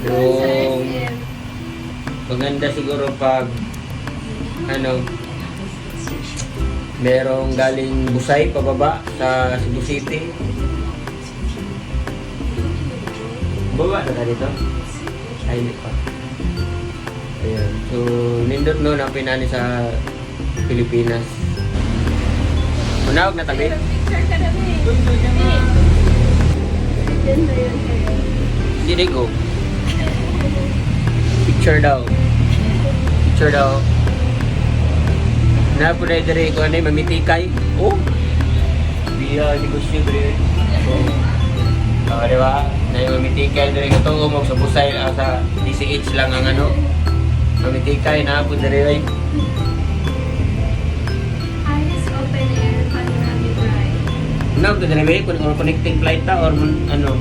Yung maganda siguro pag ano, merong galing Busay pababa sa Cebu City. Baba na dito? Ay, hindi pa. Ayan. So, nindot no, ang pinani sa Pilipinas. Unawag na tabi? Picture ka na Hindi go. Picture daw. Picture daw. Na po na dire ko ano mamitikay. Oh. Biya negosyo dire. So, di ba? Na yung mamitikay dire ko to mo sa Busay sa DCH lang ang ano. Mamitikay na po dire ay. Ayos open air panoramic ride. Now, to dire kung connecting flight ta or ano.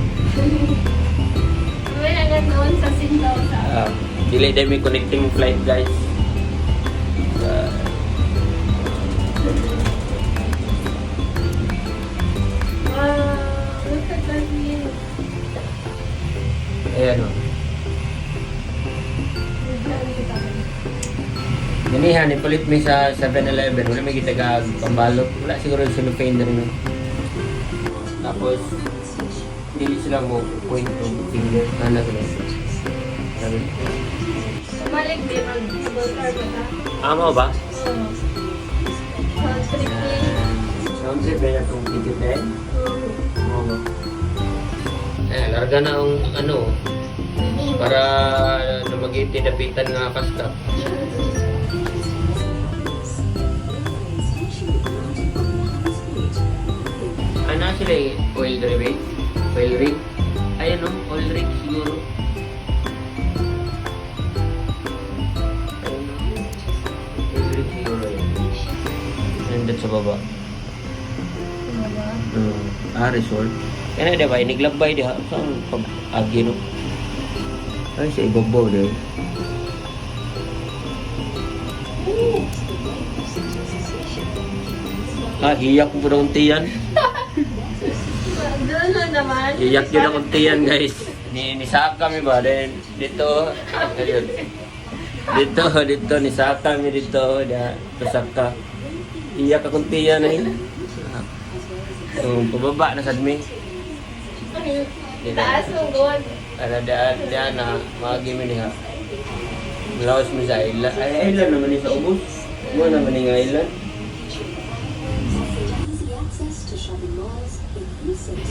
Wala nga noon sa Sindaw sa. Dili day may connecting flight guys. Wow, look at that view. Ayan o. Ganihan, ipalit mi sa 7-Eleven. Wala may gitagag pambalot. Wala siguro yung cellophane na rin. Tapos, dili sila mo point of finger. Ano sila? Sabi? Bumalik din mag-car ba ta? Amo ba? Oo. Sound trip ba itong ticket eh? Amo ba? Larga na ang ano, para lumagiti dapitan nga pasta. Ano sila eh? Oil derivate? Oil rig? Ayan o, oil rig siguro. Ayun o. Oil rig siguro yun. Nandun sa baba. Resort. Kaya na diba, iniglabay diha. Saan pag-agi no? Ay, sa ibabaw diha. Hiyak mo na kuntiyan. Doon na naman. Hiyak yun na kuntiyan guys. Nisaka kami ba? Then, dito. Ayun. Dito, nisaka kami dito. Pasaka. Hiyak ka kuntiyan na yun. Pababa na sa dami. Taas mong gold. Daan na, mag-gimi niya. Malawas mo sa island. Ay, island naman yung sa ubos. Mo naman yung island. Easy access to shopping malls, inclusive